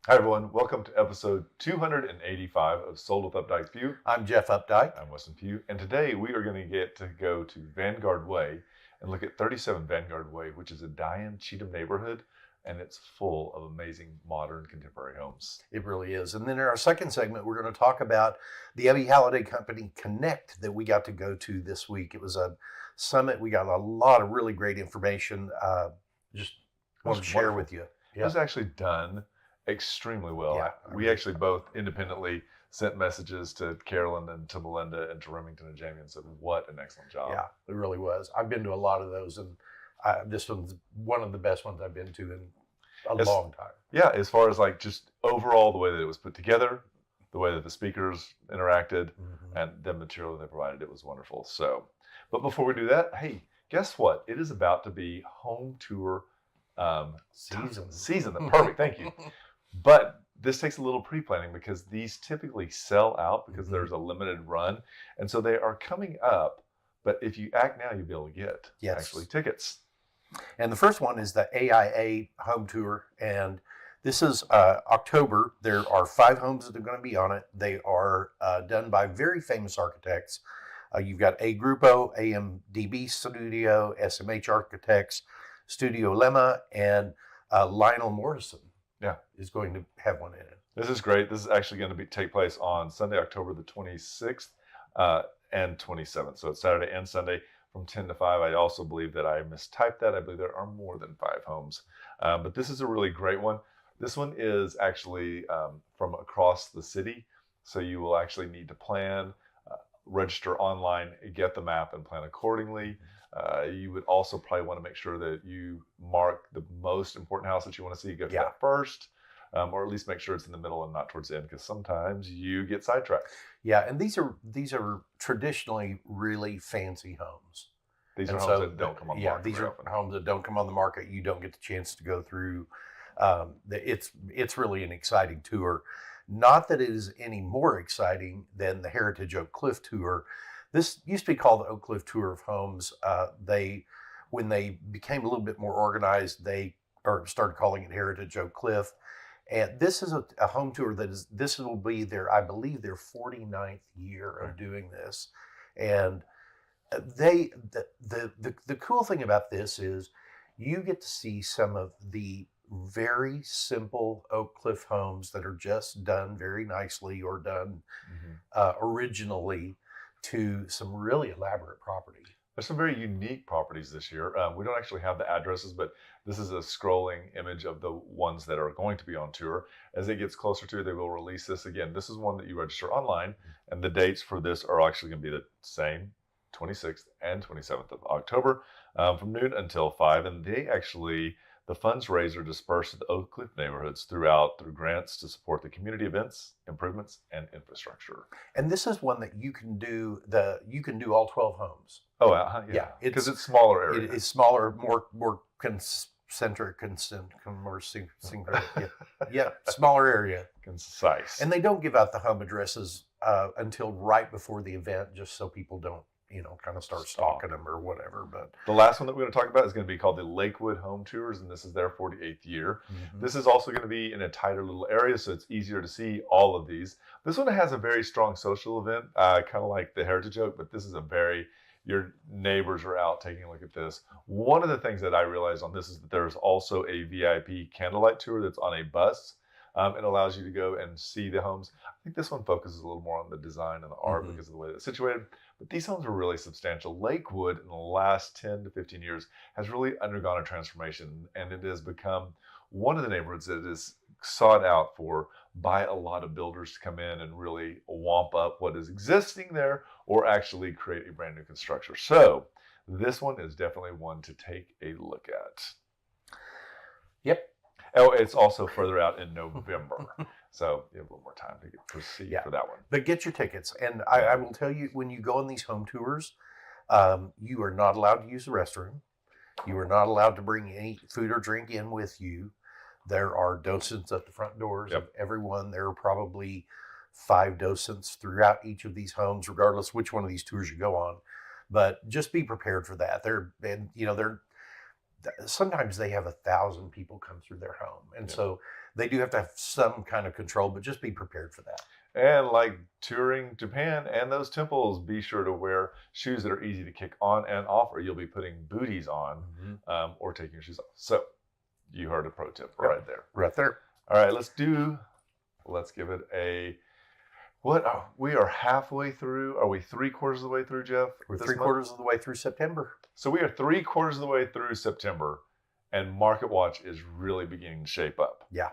Hi, everyone. Welcome to episode 285 of Sold with Updike View. I'm Jeff Updike. I'm Weston Pugh, and today we are going to get to go to Vanguard Way and look at 37 Vanguard Way, which is a Diane Cheatham neighborhood, and it's full of amazing modern contemporary homes. It really is. And then in our second segment, we're going to talk about the Ebby Halliday Company Connect that we got to go to this week. It was a summit. We got a lot of really great information. Just want to share with you. It was actually done extremely well. Yeah, we actually both independently sent messages to Carolyn and to Melinda and to Remington and Jamie and said, what an excellent job. Yeah, it really was. I've been to a lot of those, and this one's one of the best ones I've been to in a long time. Yeah, as far as like just overall the way that it was put together, the way that the speakers interacted, and the material they provided, it was wonderful. So, but before we do that, hey, guess what? It is about to be home tour season. Perfect, thank you. But this takes a little pre-planning because these typically sell out because there's a limited run. And so they are coming up. But if you act now, you'll be able to get actually tickets. And the first one is the AIA home tour. And this is October. There are 5 homes that are going to be on it. They are done by very famous architects. You've got A Grupo, AMDB Studio, SMH Architects, Studio Lemma, and Lionel Morrison. Yeah, is going to have one in it. This is great. This is actually going to take place on Sunday, October the 26th and 27th. So it's Saturday and Sunday from 10 to 5. I also believe that I mistyped that. I believe there are more than 5 homes. But this is a really great one. This one is actually from across the city. So you will actually need to plan, register online, get the map, and plan accordingly. You would also probably want to make sure that you mark the most important house that you want to see, go to that first, or at least make sure it's in the middle and not towards the end, because sometimes you get sidetracked. Yeah, and these are traditionally really fancy homes. These are homes that don't come on the market. These are homes that don't come on the market. You don't get the chance to go through. It's really an exciting tour. Not that it is any more exciting than the Heritage Oak Cliff tour. This used to be called the Oak Cliff Tour of Homes. When they became a little bit more organized, they started calling it Heritage Oak Cliff. And this is a home tour this will be I believe their 49th year of doing this. And the cool thing about this is you get to see some of the very simple Oak Cliff homes that are just done very nicely or done originally to some really elaborate property. There's some very unique properties this year. We don't actually have the addresses, but this is a scrolling image of the ones that are going to be on tour. As it gets closer to, they will release this again. This is one that you register online, and the dates for this are actually going to be the same, 26th and 27th of October, from noon until 5. And the funds raised are dispersed to the Oak Cliff neighborhoods through grants to support the community events, improvements, and infrastructure. And this is one that you can do all 12 homes. Oh, yeah. Because it's smaller area. It is smaller, more concentric, smaller area. Concise. And they don't give out the home addresses until right before the event, just so people don't kind of start stalking them or whatever. But the last one that we're going to talk about is going to be called the Lakewood Home Tours, and this is their 48th year. This is also going to be in a tighter little area, so it's easier to see all of these. This one has a very strong social event, kind of like the Heritage Oak, but this is your neighbors are out taking a look at this. One of the things that I realized on this is that there's also a VIP candlelight tour that's on a bus. It allows you to go and see the homes. I think this one focuses a little more on the design and the art because of the way that it's situated. But these homes are really substantial. Lakewood, in the last 10 to 15 years, has really undergone a transformation, and it has become one of the neighborhoods that is sought out by a lot of builders to come in and really wamp up what is existing there or actually create a brand new construction. So this one is definitely one to take a look at. Yep. Oh, it's also further out in November. So you have a little more time to proceed for that one. But get your tickets. And I will tell you, when you go on these home tours, you are not allowed to use the restroom. You are not allowed to bring any food or drink in with you. There are docents at the front doors of everyone. There are probably 5 docents throughout each of these homes, regardless which one of these tours you go on. But just be prepared for that. Sometimes they have 1,000 people come through their home. And so They do have to have some kind of control, but just be prepared for that. And like touring Japan and those temples, be sure to wear shoes that are easy to kick on and off, or you'll be putting booties on or taking your shoes off. So you heard a pro tip right there. Right there. All right, let's give it a, we are halfway through. Are we 3/4 of the way through, Jeff? We're 3/4 of the way through September. So we are 3/4 of the way through September, and Market Watch is really beginning to shape up. Yeah.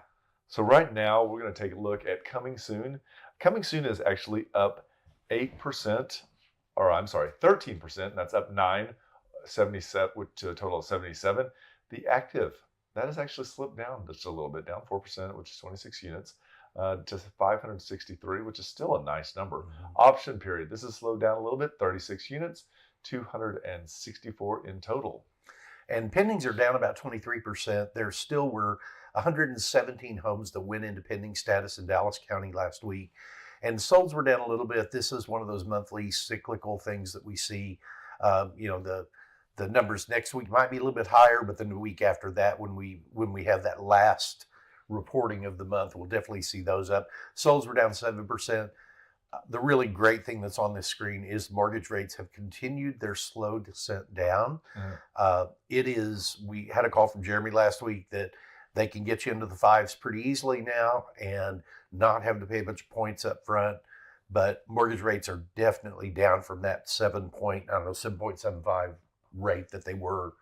So right now we're going to take a look at Coming Soon. Coming Soon is actually up 8%, or I'm sorry, 13%. And that's up 77 to a total of 77. The active, that has actually slipped down just a little bit, down 4%, which is 26 units, to 563, which is still a nice number. Option period, this has slowed down a little bit, 36 units, 264 in total. And pendings are down about 23%. There still were 117 homes that went into pending status in Dallas County last week. And solds were down a little bit. This is one of those monthly cyclical things that we see. The numbers next week might be a little bit higher, but then the week after that, when we have that last reporting of the month, we'll definitely see those up. Solds were down 7%. The really great thing that's on this screen is mortgage rates have continued their slow descent down. We had a call from Jeremy last week that they can get you into the 5s pretty easily now and not having to pay a bunch of points up front. But mortgage rates are definitely down from that 7.75 rate that they were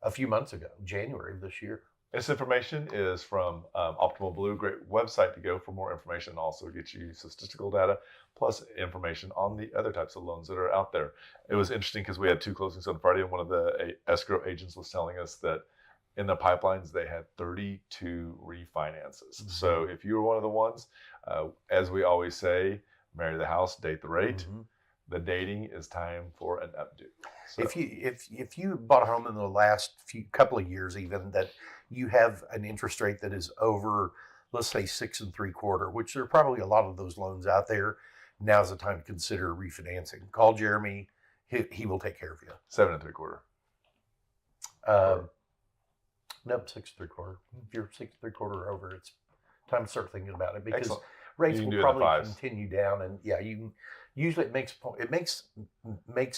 a few months ago, January of this year. This information is from Optimal Blue. Great website to go for more information. Also get you statistical data plus information on the other types of loans that are out there. It was interesting because we had 2 closings on Friday, and one of the escrow agents was telling us that in the pipelines they had 32 refinances. So if you were one of the ones, as we always say, marry the house, date the rate. The dating is time for an updo. So. If you bought a home in the last couple of years, even that you have an interest rate that is over, let's say 6 3/4, which there are probably a lot of those loans out there, now's the time to consider refinancing. Call Jeremy; he will take care of you. 7 3/4. Nope, 6 3/4. If you're 6 3/4 over, it's time to start thinking about it because Excellent. rates will probably continue down, and you can. Usually, it makes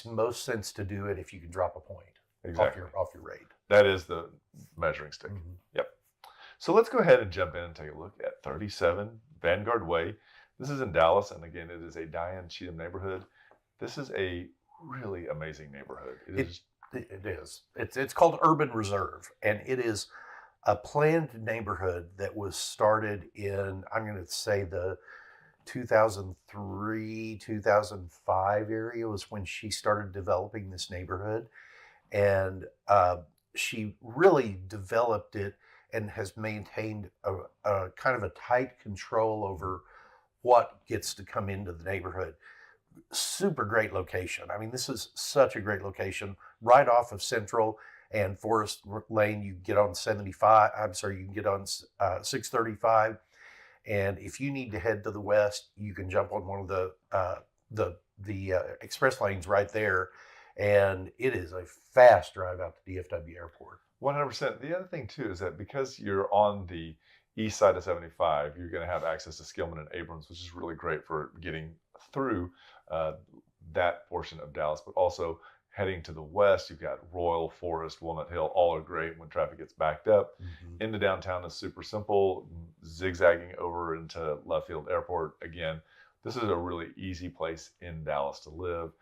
most sense to do it if you can drop a point off your rate. That is the measuring stick. Yep. So let's go ahead and jump in and take a look at 37 Vanguard Way. This is in Dallas, and again, it is a Diane Cheatham neighborhood. This is a really amazing neighborhood. It is. It's called Urban Reserve, and it is a planned neighborhood that was started in, I'm going to say, the 2003, 2005 area was when she started developing this neighborhood. And she really developed it and has maintained a kind of a tight control over what gets to come into the neighborhood. Super great location. I mean, this is such a great location right off of Central and Forest Lane. You get on 75. I'm sorry, you can get on 635. And if you need to head to the west, you can jump on one of the express lanes right there, and it is a fast drive out to DFW Airport. 100%. The other thing too is that because you're on the east side of 75, you're going to have access to Skillman and Abrams, which is really great for getting through that portion of Dallas. But also heading to the west, you've got Royal, Forest, Walnut Hill. All are great when traffic gets backed up. Into downtown is super simple. Zigzagging over into Love Field Airport. Again, this is a really easy place in Dallas to live.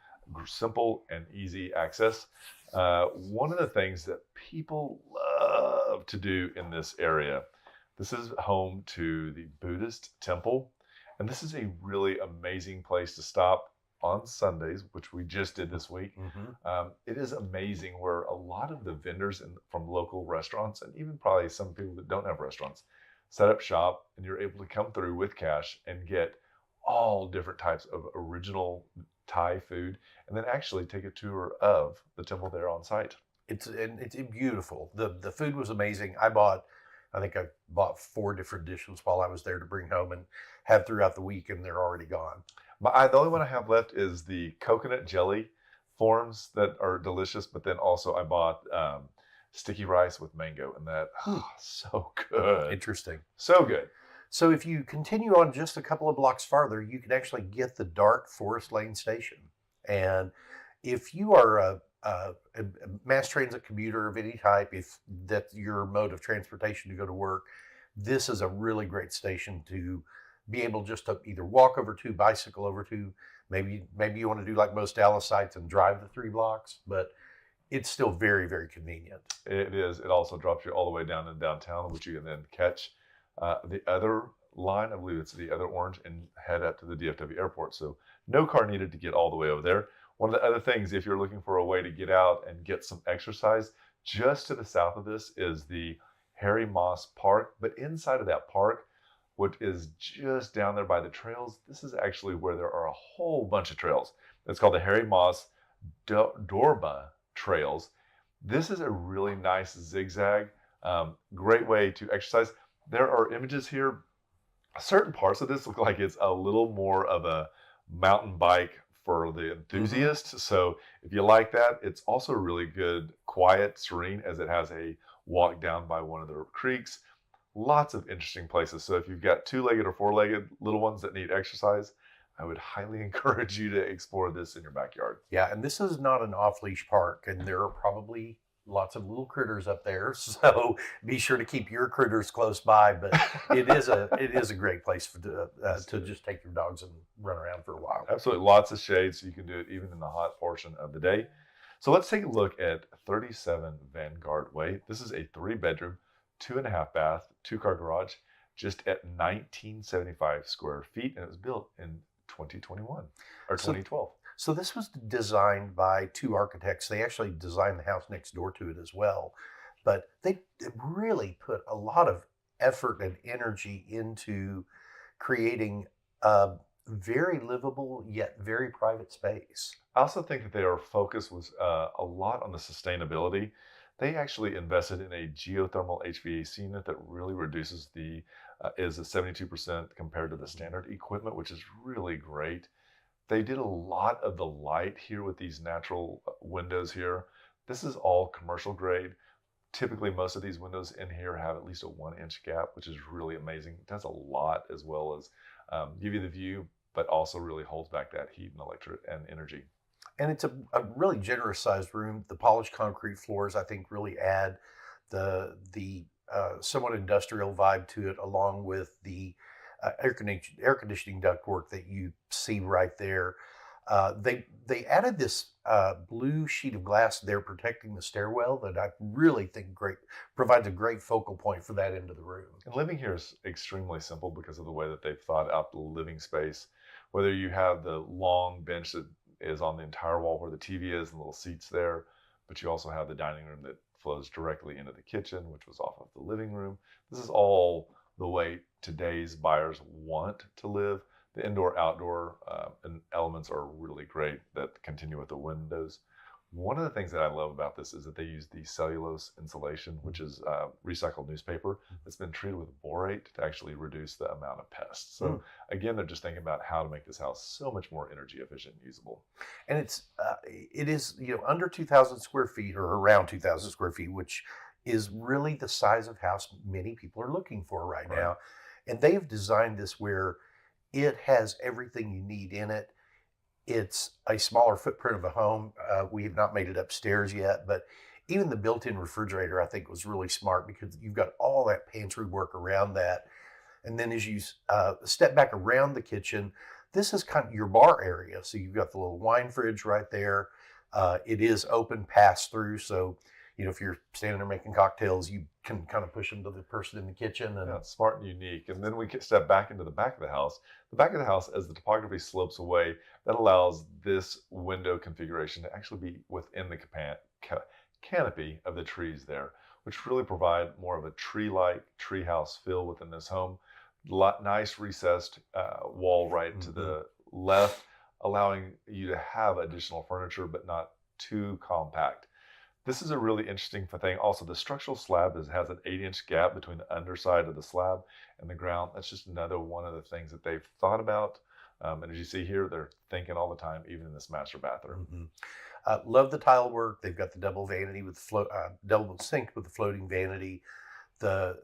Simple and easy access. One of the things that people love to do in this area, this is home to the Buddhist temple. And this is a really amazing place to stop on Sundays, which we just did this week. It is amazing where a lot of the vendors from local restaurants, and even probably some people that don't have restaurants, set up shop, and you're able to come through with cash and get all different types of original Thai food, and then actually take a tour of the temple there on site. It's beautiful. The food was amazing. I think I bought 4 different dishes while I was there to bring home and have throughout the week, and they're already gone. The only one I have left is the coconut jelly forms that are delicious, but then also I bought sticky rice with mango, and that so good, Interesting. so good. So if you continue on just a couple of blocks farther, you can actually get the Dart Forest Lane Station. And if you are a mass transit commuter of any type, if that's your mode of transportation to go to work, this is a really great station to be able just to either walk over to, bicycle over to. Maybe you want to do like most Dallasites and drive the 3 blocks, but it's still very, very convenient. It is. It also drops you all the way down in downtown, which you can then catch the other line. I believe it's the other orange, and head up to the DFW airport. So no car needed to get all the way over there. One of the other things, if you're looking for a way to get out and get some exercise, just to the south of this is the Harry Moss Park. But inside of that park, which is just down there by the trails, this is actually where there are a whole bunch of trails. It's called the Harry Moss Dorba Trails. This is a really nice zigzag, great way to exercise. There are images here. Certain parts of this look like it's a little more of a mountain bike for the enthusiast. So if you like that, it's also really good, quiet, serene, as it has a walk down by one of the creeks. Lots of interesting places. So if you've got 2-legged or 4-legged little ones that need exercise, I would highly encourage you to explore this in your backyard. Yeah, and this is not an off-leash park, and there are probably lots of little critters up there, so be sure to keep your critters close by. But it is a great place to just take your dogs and run around for a while. Absolutely, lots of shade, so you can do it even in the hot portion of the day. So let's take a look at 37 Vanguard Way. This is a 3-bedroom, 2.5 bath, 2-car garage, just at 1975 square feet, and it was built in 2021 or 2012. So this was designed by 2 architects. They actually designed the house next door to it as well. But they really put a lot of effort and energy into creating a very livable yet very private space. I also think that their focus was a lot on the sustainability. They actually invested in a geothermal HVAC unit that really reduces is a 72% compared to the standard equipment, which is really great. They did a lot of the light here with these natural windows here. This is all commercial grade. Typically, most of these windows in here have at least a 1-inch gap, which is really amazing. It does a lot, as well as give you the view, but also really holds back that heat and electric and energy. And it's a really generous sized room. The polished concrete floors, I think, really add the somewhat industrial vibe to it, along with the air conditioning ductwork that you see right there. They added this blue sheet of glass there protecting the stairwell that I really think provides a great focal point for that end of the room. And living here is extremely simple because of the way that they've thought out the living space. Whether you have the long bench that is on the entire wall where the TV is and little seats there, but you also have the dining room that flows directly into the kitchen, which was off of the living room. This is all the way today's buyers want to live. The indoor-outdoor elements are really great that continue with the windows. One of the things that I love about this is that they use the cellulose insulation, which is recycled newspaper that's been treated with borate to actually reduce the amount of pests. So again, they're just thinking about how to make this house so much more energy efficient and usable. And it is under 2,000 square feet, or around 2,000 square feet, which is really the size of house many people are looking for right now. And they've designed this where it has everything you need in it. It's a smaller footprint of a home. We have not made it upstairs yet, but even the built-in refrigerator, I think, was really smart because you've got all that pantry work around that. And then as you step back around the kitchen, this is kind of your bar area. So you've got the little wine fridge right there. It is open pass-through, so if you're standing there making cocktails, you can kind of push them to the person in the kitchen. And it's smart and unique. And then we can step back into the back of the house. The back of the house, as the topography slopes away, that allows this window configuration to actually be within the canopy of the trees there, which really provide more of a tree-like treehouse feel within this home. Nice recessed wall right to the left, allowing you to have additional furniture, but not too compact. This is a really interesting thing. Also, the structural slab has an 8-inch gap between the underside of the slab and the ground. That's just another one of the things that they've thought about. And as you see here, they're thinking all the time, even in this master bathroom. Love the tile work. They've got the double vanity with double sink with the floating vanity. The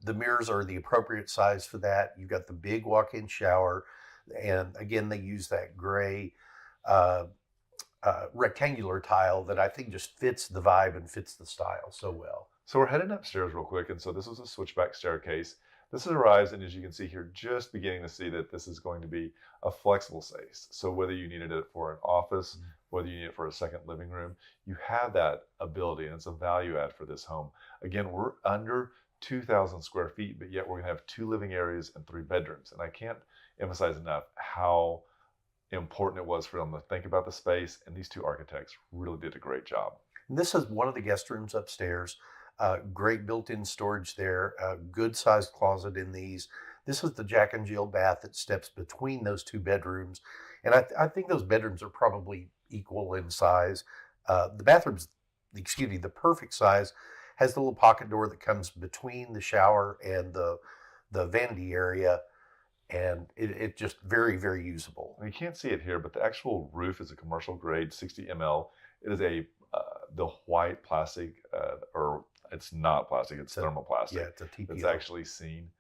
mirrors are the appropriate size for that. You've got the big walk-in shower, and again they use that gray rectangular tile that I think just fits the vibe and fits the style so well. So we're heading upstairs real quick, and so this was a switchback staircase. This is arrives, and as you can see here, just beginning to see that this is going to be a flexible space. So whether you needed it for an office, whether you need it for a second living room, you have that ability, and it's a value add for this home. Again, we're under 2,000 square feet, but yet we're going to have 2 living areas and 3 bedrooms. And I can't emphasize enough how important it was for them to think about the space, and these 2 architects really did a great job. And this is one of the guest rooms upstairs. Great built-in storage there, good sized closet in these. This is the Jack and Jill bath that steps between those 2 bedrooms. And I think those bedrooms are probably equal in size. The bathroom's, the perfect size, has the little pocket door that comes between the shower and the vanity area. And it just very, very usable. You can't see it here, but the actual roof is a commercial grade 60 ml. It is the white plastic, or it's not plastic, it's thermoplastic. Yeah, it's a TPO. It's actually seen.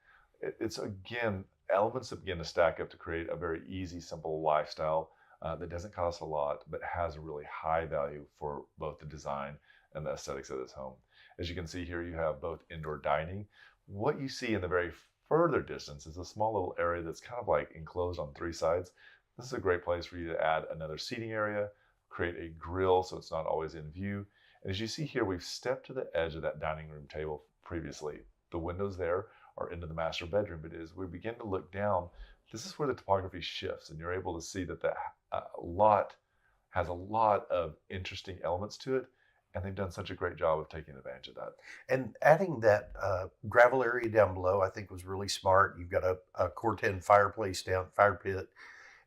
It's again, elements that begin to stack up to create a very easy, simple lifestyle that doesn't cost a lot, but has a really high value for both the design and the aesthetics of this home. As you can see here, you have both indoor dining. What you see in the very further distance is a small little area that's kind of like enclosed on 3 sides. This is a great place for you to add another seating area, create a grill so it's not always in view. And as you see here, we've stepped to the edge of that dining room table previously. The windows there are into the master bedroom, but as we begin to look down, this is where the topography shifts, and you're able to see that the lot has a lot of interesting elements to it, and they've done such a great job of taking advantage of that. And adding that gravel area down below, I think, was really smart. You've got a Core-10 fireplace down, fire pit,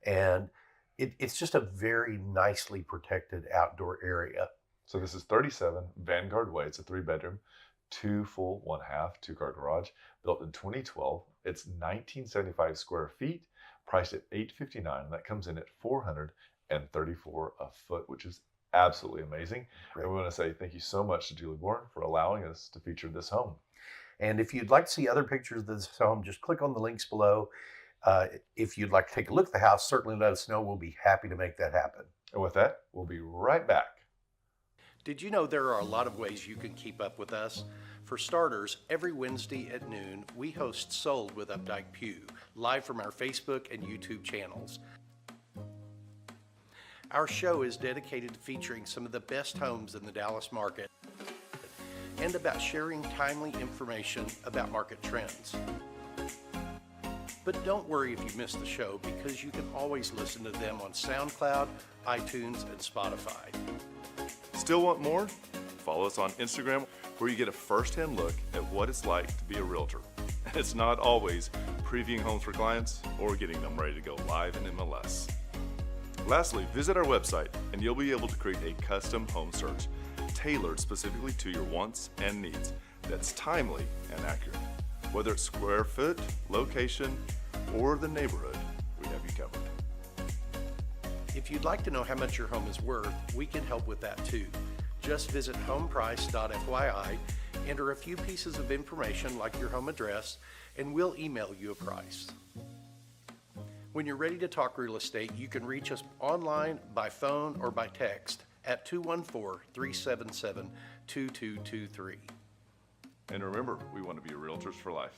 and it's just a very nicely protected outdoor area. So this is 37 Vanguard Way. It's a 3-bedroom, 2 full, 1 half, 2-car garage, built in 2012. It's 1975 square feet, priced at $859, and that comes in at $434 a foot, which is absolutely amazing. Great. And we want to say thank you so much to Julie Bourne for allowing us to feature this home. And if you'd like to see other pictures of this home, just click on the links below. If you'd like to take a look at the house, certainly let us know. We'll be happy to make that happen. And with that, we'll be right back. Did you know there are a lot of ways you can keep up with us? For starters, every Wednesday at noon, we host Sold with Updike Pew, live from our Facebook and YouTube channels. Our show is dedicated to featuring some of the best homes in the Dallas market and about sharing timely information about market trends. But don't worry if you miss the show, because you can always listen to them on SoundCloud, iTunes, and Spotify. Still want more? Follow us on Instagram, where you get a first-hand look at what it's like to be a realtor. It's not always previewing homes for clients or getting them ready to go live in MLS. Lastly, visit our website and you'll be able to create a custom home search tailored specifically to your wants and needs that's timely and accurate. Whether it's square foot, location, or the neighborhood, we have you covered. If you'd like to know how much your home is worth, we can help with that too. Just visit homeprice.fyi, enter a few pieces of information like your home address, and we'll email you a price. When you're ready to talk real estate, you can reach us online, by phone, or by text at 214-377-2223. And remember, we want to be realtors for life.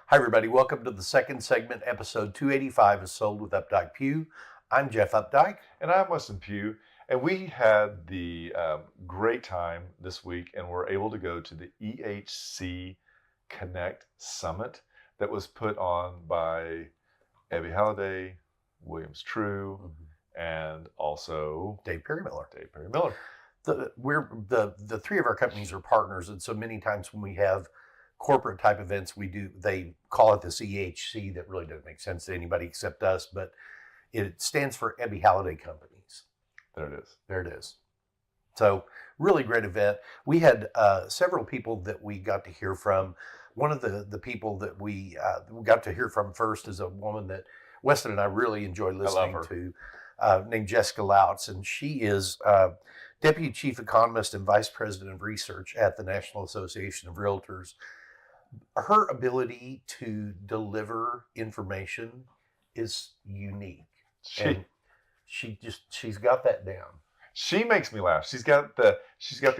Hi, everybody. Welcome to the second segment, episode 285 of Sold with Updike Pew. I'm Jeff Updike. And I'm Weston Pugh. And we had the great time this week, and we're able to go to the EHC Connect Summit that was put on by Ebby Halliday, Williams True, and also Dave Perry Miller. The three of our companies are partners, and so many times when we have corporate type events, they call it this EHC. That really doesn't make sense to anybody except us, but it stands for Ebby Halliday Companies. There it is. So really great event. We had several people that we got to hear from. One of the people that we got to hear from first is a woman that Weston and I really enjoy listening to. named Jessica Lautz, and she is Deputy Chief Economist and Vice President of Research at the National Association of Realtors. Her ability to deliver information is unique. She's got that down. She makes me laugh. She's got the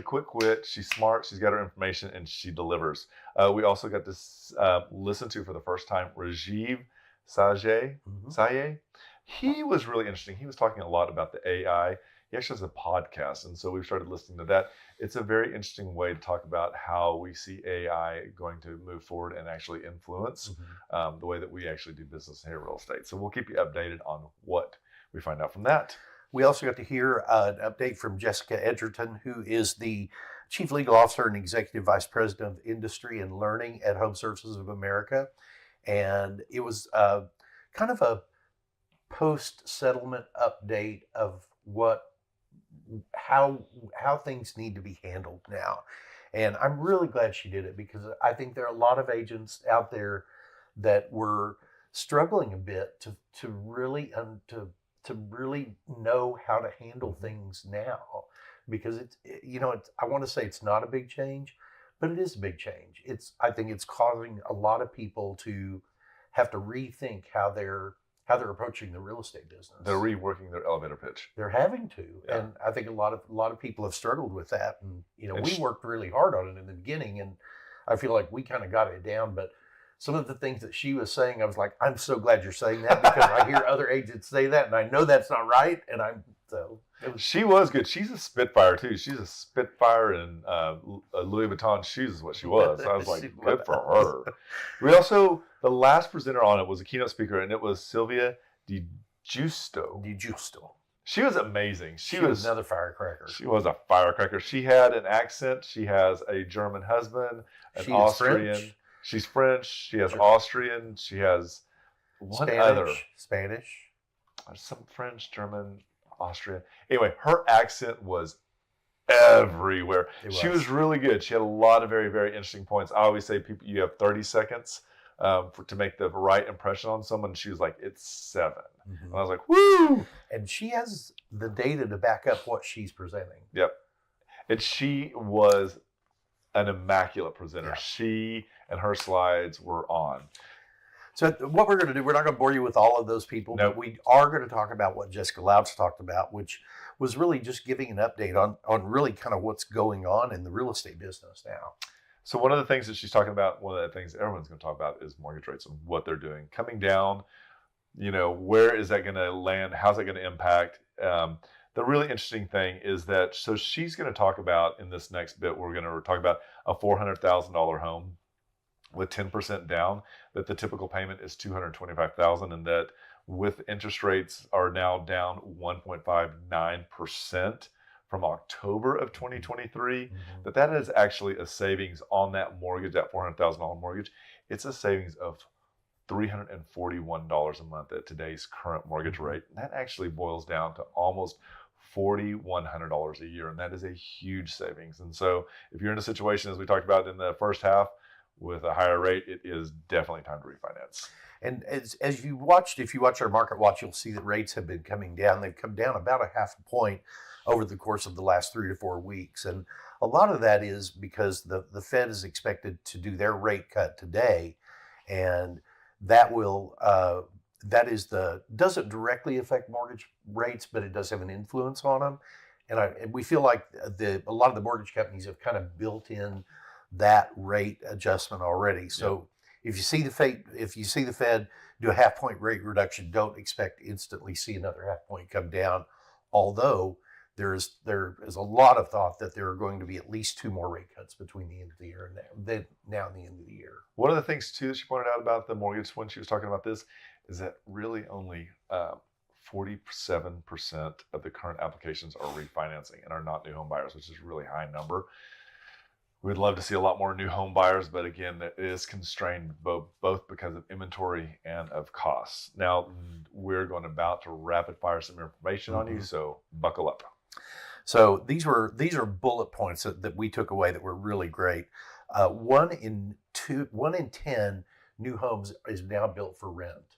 quick wit. She's smart. She's got her information, and she delivers. We also got to listen to for the first time Rajiv Saye. He was really interesting. He was talking a lot about the AI. He actually has a podcast, and so we've started listening to that. It's a very interesting way to talk about how we see AI going to move forward and actually influence the way that we actually do business here in real estate. So we'll keep you updated on what we find out from that. We also got to hear an update from Jessica Edgerton, who is the Chief Legal Officer and Executive Vice President of Industry and Learning at Home Services of America. And it was kind of a post-settlement update of how things need to be handled now. And I'm really glad she did it, because I think there are a lot of agents out there that were struggling a bit to really know how to handle things now, because I want to say it's not a big change, but it is a big change. I think it's causing a lot of people to have to rethink how they're approaching the real estate business. They're reworking their elevator pitch. They're having to, Yeah. and I think a lot of people have struggled with that. And we worked really hard on it in the beginning, and I feel like we kind of got it down. But some of the things that she was saying, I was like, I'm so glad you're saying that, because I hear other agents say that, and I know that's not right. And She was good. She's a Spitfire too. She's a Spitfire in Louis Vuitton shoes is what she was. So I was like, good for her. We also, the last presenter on it was a keynote speaker, and it was Sylvia Di Giusto. She was amazing. She was another firecracker. She was a firecracker. She had an accent. She has a German husband, an Austrian. French. She's French. She has Austrian. She has Spanish. Some French, German, Austrian. Anyway, her accent was everywhere. She was really good. She had a lot of very, very interesting points. I always say, people, you have 30 seconds to make the right impression on someone. She was like, it's 7. And I was like, woo! And she has the data to back up what she's presenting. Yep. And she was an immaculate presenter. Yeah. She and her slides were on. So what we're going to do, we're not going to bore you with all of those people, Nope. but we are going to talk about what Jessica Lautz talked about, which was really just giving an update on really kind of what's going on in the real estate business now. So one of the things that she's talking about, one of the things everyone's going to talk about, is mortgage rates and what they're doing. Coming down, where is that going to land? How's that going to impact? The really interesting thing is that, so she's going to talk about, in this next bit, we're going to talk about a $400,000 home with 10% down, that the typical payment is $225,000, and that with interest rates are now down 1.59% from October of 2023, that is actually a savings on that mortgage, that $400,000 mortgage. It's a savings of $341 a month at today's current mortgage rate. And that actually boils down to almost $4,100 a year, and that is a huge savings. And so if you're in a situation, as we talked about in the first half, with a higher rate, it is definitely time to refinance. And if you watch our market watch, you'll see that rates have been coming down. They've come down about a half a point over the course of the last 3 to 4 weeks. And a lot of that is because the Fed is expected to do their rate cut today. And that doesn't directly affect mortgage rates, but it does have an influence on them. And we feel like a lot of the mortgage companies have kind of built in that rate adjustment already. So if you see the Fed do a half-point rate reduction, don't expect to instantly see another half-point come down. Although there is a lot of thought that there are going to be at least 2 more rate cuts between the end of the year and now and the end of the year. One of the things too that she pointed out about the mortgage when she was talking about this is that really only 47% of the current applications are refinancing and are not new home buyers, which is a really high number. We'd love to see a lot more new home buyers, but again, it is constrained both because of inventory and of costs. Now, we're about to rapid fire some information on you, so buckle up. So these are bullet points that we took away that were really great. 1 in 10 new homes is now built for rent.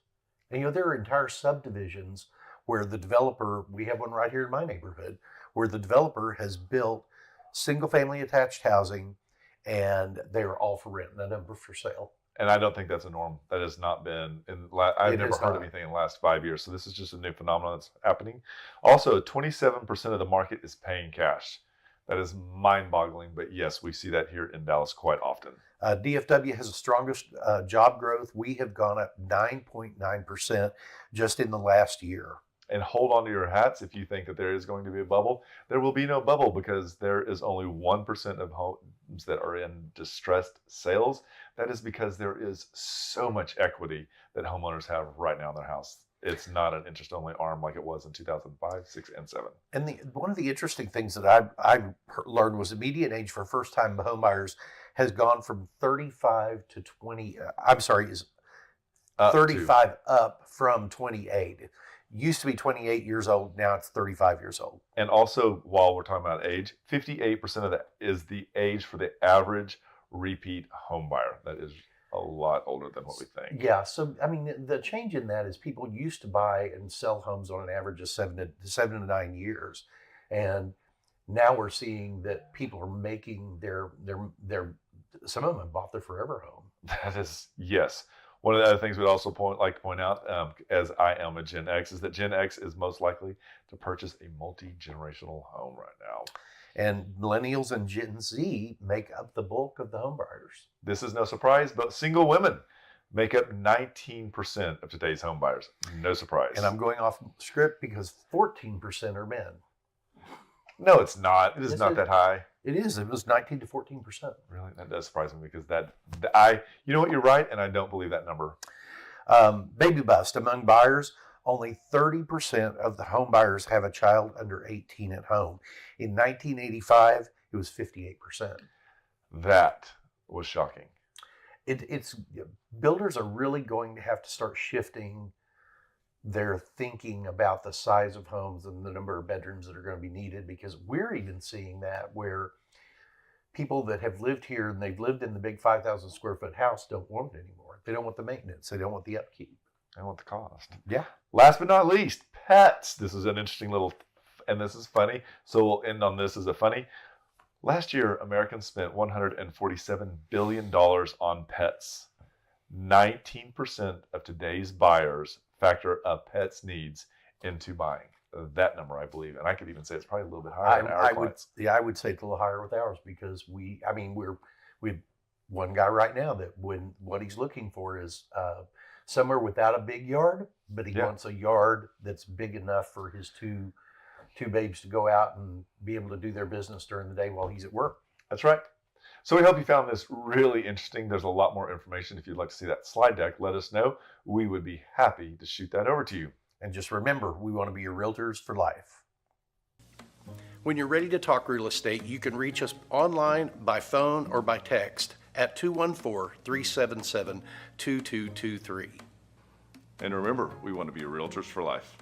And there are entire subdivisions where the developer, we have one right here in my neighborhood, where the developer has built single family attached housing and they're all for rent, none of them for sale. And I don't think that's a norm. That has not been I've never heard of anything in the last 5 years. So this is just a new phenomenon that's happening. Also, 27% of the market is paying cash. That is mind-boggling, but yes, we see that here in Dallas quite often. DFW has the strongest job growth. We have gone up 9.9% just in the last year. And hold on to your hats if you think that there is going to be a bubble. There will be no bubble because there is only 1% of homes that are in distressed sales. That is because there is so much equity that homeowners have right now in their house. It's not an interest-only arm like it was in 2005, 6, and 7. And one of the interesting things that I learned was the median age for first-time homebuyers has gone from 35 to 20. Is 35 up from 28. Used to be 28 years old. Now it's 35 years old. And also, while we're talking about age, 58% of that is the age for the average repeat home buyer. That is a lot older than what we think. Yeah. So, I mean, the change in that is people used to buy and sell homes on an average of 7 to 9 years. And now we're seeing that people are making their some of them have bought their forever home. That is, yes. One of the other things we'd also like to point out, as I am a Gen X, is that Gen X is most likely to purchase a multi-generational home right now. And millennials and Gen Z make up the bulk of the home buyers. This is no surprise, but single women make up 19% of today's home buyers. No surprise. And I'm going off script because 14% are men. No, it's not. It is not that high. It is. It was 19 to 14%. Really? That does surprise me because you know what, you're right, and I don't believe that number. Baby bust among buyers. Only 30% of the home buyers have a child under 18 at home. In 1985, it was 58%. That was shocking. It's builders are really going to have to start shifting their thinking about the size of homes and the number of bedrooms that are going to be needed, because we're even seeing that where people that have lived here and they've lived in the big 5,000 square foot house don't want it anymore. They don't want the maintenance. They don't want the upkeep. They want the cost. Yeah. Last but not least, pets. This is an interesting and this is funny. So we'll end on this as a funny. Last year, Americans spent $147 billion on pets. 19% of today's buyers factor a pet's needs into buying. That number, I believe, and I could even say it's probably a little bit higher than our clients. I would say it's a little higher with ours because we have one guy right now that what he's looking for is somewhere without a big yard, but he wants a yard that's big enough for his two babes to go out and be able to do their business during the day while he's at work. That's right. So we hope you found this really interesting. There's a lot more information. If you'd like to see that slide deck, let us know. We would be happy to shoot that over to you. And just remember, we want to be your realtors for life. When you're ready to talk real estate, you can reach us online, by phone, or by text at 214-377-2223. And remember, we want to be your realtors for life.